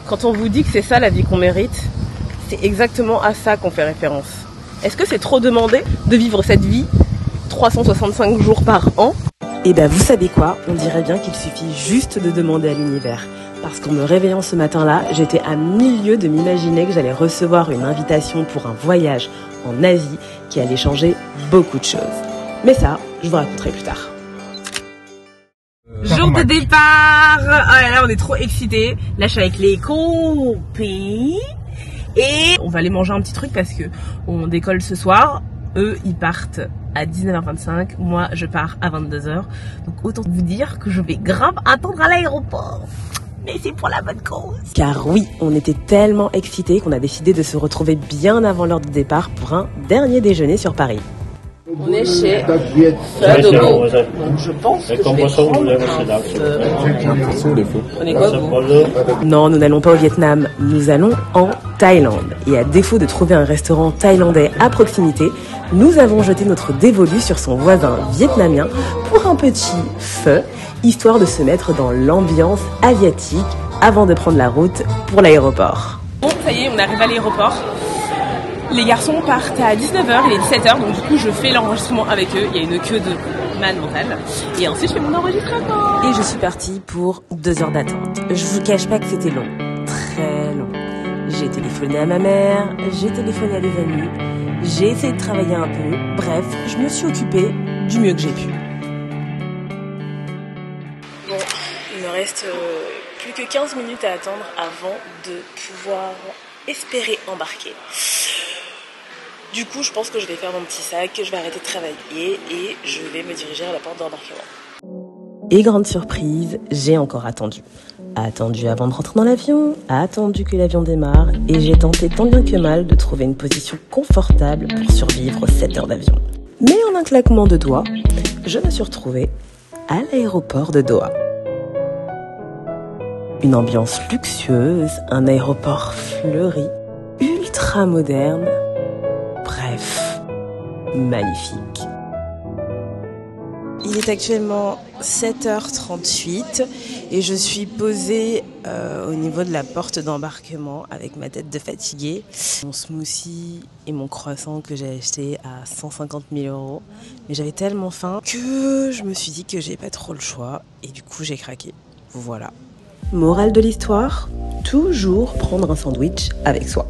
Quand on vous dit que c'est ça la vie qu'on mérite, c'est exactement à ça qu'on fait référence. Est-ce que c'est trop demandé de vivre cette vie 365 jours par an? Eh ben vous savez quoi, on dirait bien qu'il suffit juste de demander à l'univers. Parce qu'en me réveillant ce matin-là, j'étais à milieu de m'imaginer que j'allais recevoir une invitation pour un voyage en Asie qui allait changer beaucoup de choses. Mais ça, je vous raconterai plus tard. Jour de départ. Ah là, on est trop excités. Là, je suis avec les copines. Et on va aller manger un petit truc parce que on décolle ce soir. Eux, ils partent à 19h25. Moi, je pars à 22h. Donc, autant vous dire que je vais grave attendre à l'aéroport. Mais c'est pour la bonne cause. Car oui, on était tellement excités qu'on a décidé de se retrouver bien avant l'heure de départ pour un dernier déjeuner sur Paris. On est chez Fadogo. Donc je pense que je vais prendre On est quoi vous? Non, nous n'allons pas au Vietnam, nous allons en Thaïlande. Et à défaut de trouver un restaurant thaïlandais à proximité, nous avons jeté notre dévolu sur son voisin vietnamien pour un petit pho, histoire de se mettre dans l'ambiance asiatique avant de prendre la route pour l'aéroport. Bon, ça y est, on arrive à l'aéroport. Les garçons partent à 19h, il est 17h, donc du coup je fais l'enregistrement avec eux. Il y a une queue de malade mentale. Et ensuite je fais mon enregistrement. Et je suis partie pour 2 heures d'attente. Je vous cache pas que c'était long, très long. J'ai téléphoné à ma mère, j'ai téléphoné à des amis, j'ai essayé de travailler un peu. Bref, je me suis occupée du mieux que j'ai pu. Bon, il me reste plus que 15 minutes à attendre avant de pouvoir espérer embarquer. Du coup, je pense que je vais faire mon petit sac, je vais arrêter de travailler et je vais me diriger à la porte d'embarquement. Et grande surprise, j'ai encore attendu. Attendu avant de rentrer dans l'avion, attendu que l'avion démarre et j'ai tenté tant bien que mal de trouver une position confortable pour survivre 7 heures d'avion. Mais en un claquement de doigts, je me suis retrouvée à l'aéroport de Doha. Une ambiance luxueuse, un aéroport fleuri, ultra moderne. Bref, magnifique. Il est actuellement 7h38 et je suis posée au niveau de la porte d'embarquement avec ma tête de fatiguée. Mon smoothie et mon croissant que j'ai acheté à 150 000 €. Mais j'avais tellement faim que je me suis dit que j'ai pas trop le choix et du coup j'ai craqué. Voilà. Morale de l'histoire, toujours prendre un sandwich avec soi.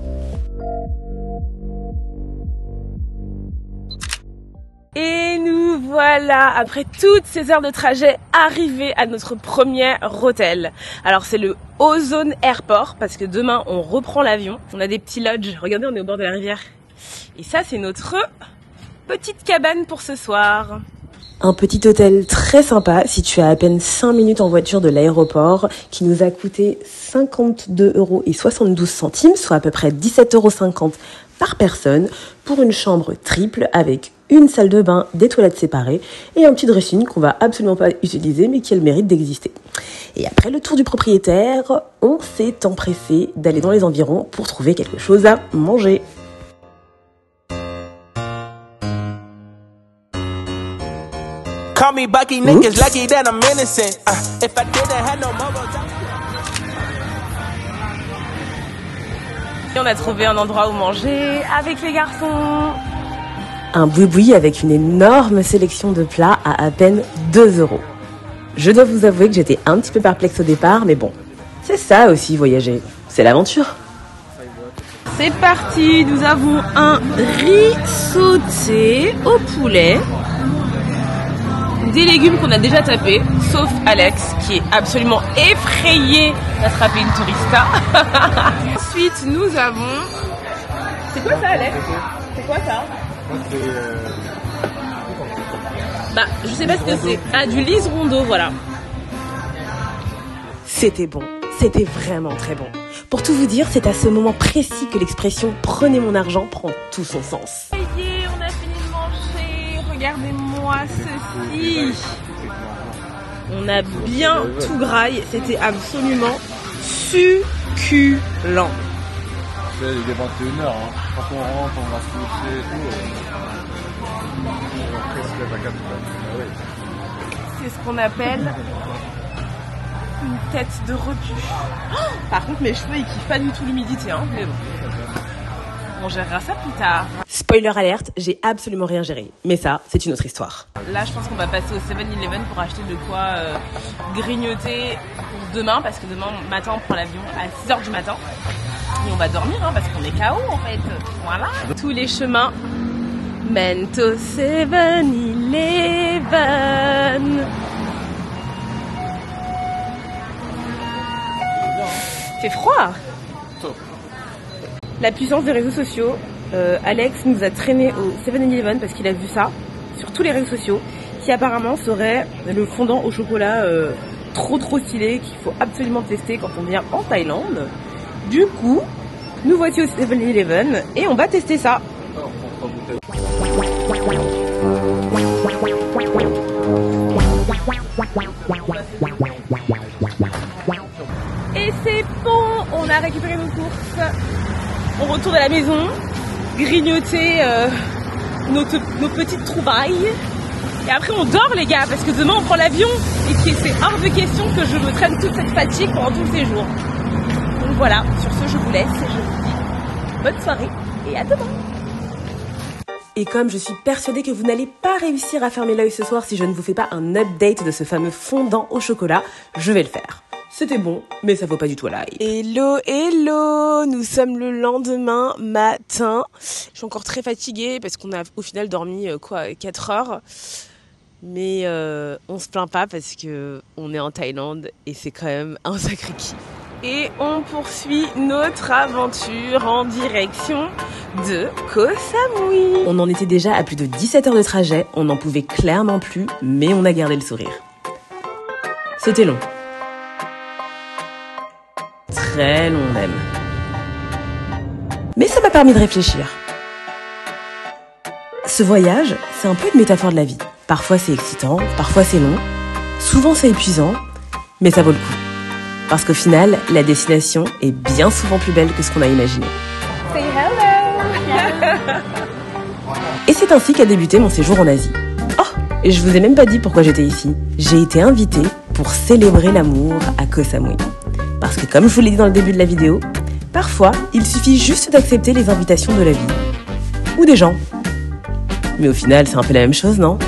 Et nous voilà, après toutes ces heures de trajet, arrivés à notre premier hôtel. Alors c'est le Ozone Airport, parce que demain on reprend l'avion. On a des petits lodges, regardez on est au bord de la rivière. Et ça c'est notre petite cabane pour ce soir. Un petit hôtel très sympa, situé à peine 5 minutes en voiture de l'aéroport, qui nous a coûté 52,72 €, soit à peu près 17,50 € par personne, pour une chambre triple avec une salle de bain, des toilettes séparées et un petit dressing qu'on va absolument pas utiliser mais qui a le mérite d'exister. Et après le tour du propriétaire, on s'est empressé d'aller dans les environs pour trouver quelque chose à manger. Call me Bucky, niggas lucky that I'm innocent. If I didn't have no mother. Et on a trouvé un endroit où manger avec les garçons. Un boui-boui avec une énorme sélection de plats à peine 2 €. Je dois vous avouer que j'étais un petit peu perplexe au départ, mais bon, c'est ça aussi voyager, c'est l'aventure. C'est parti, nous avons un riz sauté au poulet. Des légumes qu'on a déjà tapés, sauf Alex qui est absolument effrayé d'attraper une tourista. Ensuite nous avons... C'est quoi ça Alex? C'est quoi ça? Bah je sais pas ce que c'est. Ah du liseron, voilà. C'était bon, c'était vraiment très bon. Pour tout vous dire, c'est à ce moment précis que l'expression « prenez mon argent » prend tout son sens. Ça y est, on a fini de manger, regardez-moi ceci. On a bien tout graille, c'était absolument succulent. Il est 21h, hein. Quand on rentre, on va se coucher et tout. Après, se lève à 4h. C'est ce qu'on appelle une tête de repu. Oh, par contre, mes cheveux, ils kiffent pas du tout l'humidité, hein, mais bon. On gérera ça plus tard. Spoiler alerte, j'ai absolument rien géré. Mais ça, c'est une autre histoire. Là, je pense qu'on va passer au 7-Eleven pour acheter de quoi grignoter pour demain. Parce que demain matin, on prend l'avion à 6h du matin. Et on va dormir, hein, parce qu'on est KO en fait. Voilà. Tous les chemins mènent au 7-Eleven. C'est froid. La puissance des réseaux sociaux. Alex nous a traîné au 7-Eleven parce qu'il a vu ça sur tous les réseaux sociaux, qui apparemment serait le fondant au chocolat trop stylé qu'il faut absolument tester quand on vient en Thaïlande. Du coup, nous voici au 7-Eleven et on va tester ça. Et c'est bon, on a récupéré nos courses. On retourne à la maison, grignoter nos petites trouvailles. Et après on dort les gars, parce que demain on prend l'avion. Et c'est hors de question que je me traîne toute cette fatigue pendant tout le séjour. Donc voilà, sur ce je vous laisse et je vous dis bonne soirée et à demain. Et comme je suis persuadée que vous n'allez pas réussir à fermer l'œil ce soir si je ne vous fais pas un update de ce fameux fondant au chocolat, je vais le faire. C'était bon, mais ça vaut pas du tout à l'ail. Hello, nous sommes le lendemain matin. Je suis encore très fatiguée parce qu'on a au final dormi 4 heures. Mais on se plaint pas parce que on est en Thaïlande et c'est quand même un sacré kiff. Et on poursuit notre aventure en direction de Koh Samui. On en était déjà à plus de 17 heures de trajet, on n'en pouvait clairement plus, mais on a gardé le sourire. C'était long. Très long même. Mais ça m'a permis de réfléchir. Ce voyage, c'est un peu une métaphore de la vie. Parfois c'est excitant, parfois c'est long, souvent c'est épuisant, mais ça vaut le coup. Parce qu'au final, la destination est bien souvent plus belle que ce qu'on a imaginé. Say hello. Et c'est ainsi qu'a débuté mon séjour en Asie. Oh, et je vous ai même pas dit pourquoi j'étais ici. J'ai été invitée pour célébrer l'amour à Koh Samui. Parce que comme je vous l'ai dit dans le début de la vidéo, parfois, il suffit juste d'accepter les invitations de la vie. Ou des gens. Mais au final, c'est un peu la même chose, non ?